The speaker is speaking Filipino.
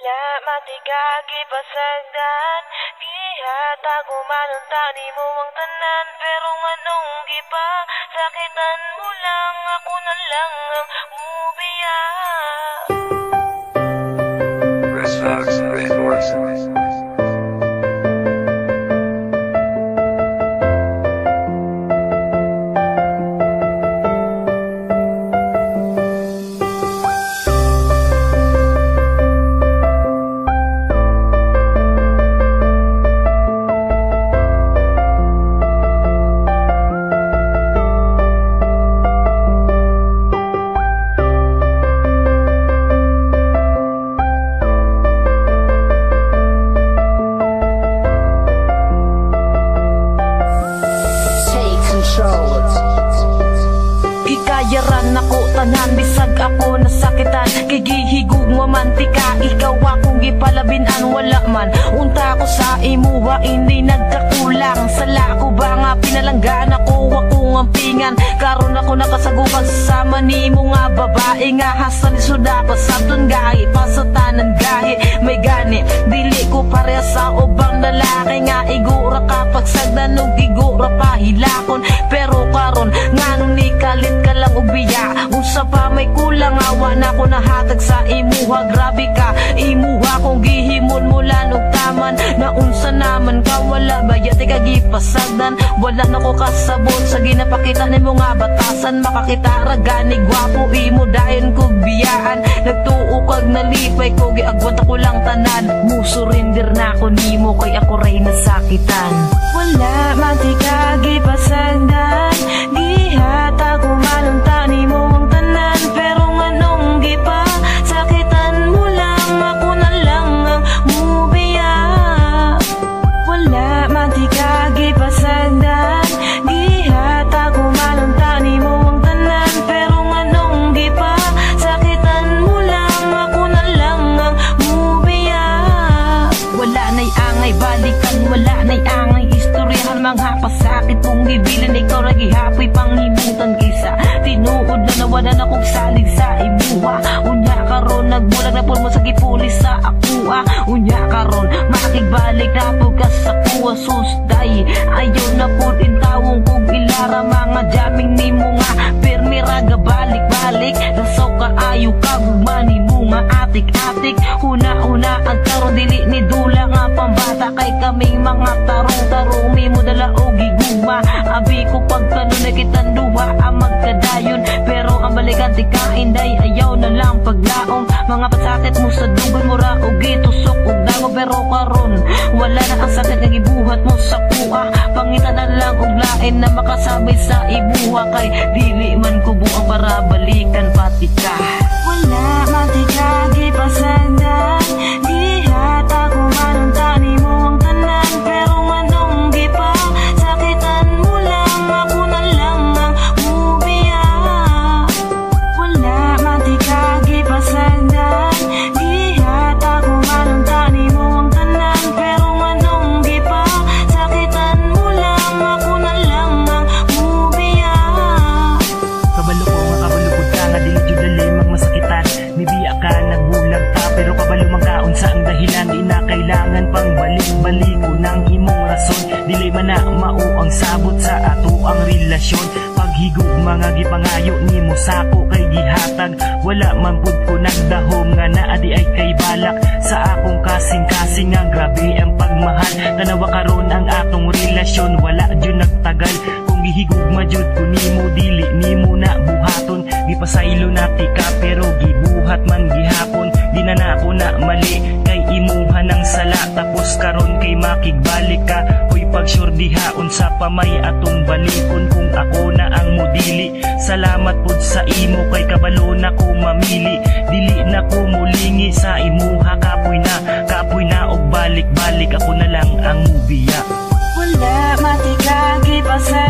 wala matigagi pasagdan, gihatago manunta ni mo ang tanan. Pero nganong gipa, sakitan mo lang, ako na lang ang mubiya. Gikayaran ako tanan, bisag ako nasakitan. Kigihigug mamantika, ikaw akong gipalabinan. Wala man unta ko sa imuha, hindi nagkakulang. Sala ko ba nga pinalanggan ako, akong ampingan. Karon ako nakasagupag sasama ni mo nga babae. Nga hasan isuda pa sa tun gahi, pasatanan gahi. May gani, dili ko pareha sa ubang lalaki. Nga igura kapag sagdan og igura pa hilakon. Pero karon nganong ni kalit ka lang ubiya, unsa pa may kulang, awa na ko nahatag sa imuha. Grabe ka, imuha kong gihimon mula og taman. Na unsa naman ka, wala bayat ka gipasagdan. Wala na ko kasabot sa ginapakita ni mo nga batasan. Makakita ragani gwapo, imo dayon kog biyaan. Nagtuo kag nalipay ko, giagwat ako lang tanan. Musurindir na ko nimo, kay ako ray nasakitan. Wala matika gipasagdan, gihata ko manunta ni mo ang tanan. Pero nganong gipa, sakitan mo lang, ako na lang ang mubiya. Wala matika gipasagdan, gihata ko manunta ni mo ang tanan. Pero nganong gipa, sakitan mo lang, ako na lang ang mubiya. Wala na'y angay balikan, wala na'y angay istoryahan. Mga pasakit mong gibilan, ikaw nagihapoy panghimutan. Kisa tinuod na nawalan akong salig sa imuha. Unya karon nagbulag na po mo sa gipulis sa akua. Unya karon makigbalik na po ka sa kuwa. Susday ayaw na po din tawong kog ilara. Mga jaming ni mo nga pirmi raga balik-balik. Nasaw ka ayaw ka gumani mo nga atik-atik. Una-una ang karon dili ni dula nga pambata. Kay kaming mga tarong-tarong mi mo dala o giguma. Abi ko pagkanon na kitang duha ang magkadayon. Pero ang balikan tika inday ayaw na lang paglaom. Mga pasakit mo sa dugay mo ra o gitusok og dango. Pero karon wala na ang sakit nga gibuhat mo sa kuha. Pangita na lang og lain na makasabay sa ibuha. Kay dili man ko buang para balikan pati ka. Wala matika gipasagdan, gihata ko manunta ni mo ang tanan. Pero nganong gipa, sakitan mo lang, ako na lang ang mubiya. Wala matika gipasagdan, gihata ko manunta ni mo ang tanan. Pero nganong gipa, sakitan mo lang, ako na lang ang mubiya. Kabalo ko nga kabalukod ka nga dili jud limang masakitan. Nibiya ka nagbulag ta, pero kabalo magkaon sa ang dahilan. Di na kailangan pang balik-baliko ng imong rason. Dili man na mao ang sabot sa ato ang relasyon. Paghigog mga gipangayo nimo sako kay gihatag. Wala man pud ko nagdahom nga naa di ay kay balak. Sa akong kasing-kasing nga grabe ang pagmahal. Tanawa karon ang atong relasyon, wala jud nagtagal. Kung gihigugma jud ko nimo, dili nimo na buhaton. Gipasaylo na tika pero gibuhat man gihapon. Di na ako na mali kay imuha ng sala. Tapos karon kay makigbalik ka. Hoy pag-sure dihaon sa pamay atong balikon. Kung ako na ang mudili, salamat pud sa imo kay kabalo na ko mamili. Dili na ko mulingi sa imuha. Kapoy na og balik-balik, ako na lang ang mubiya. Wala matika gipasagdan,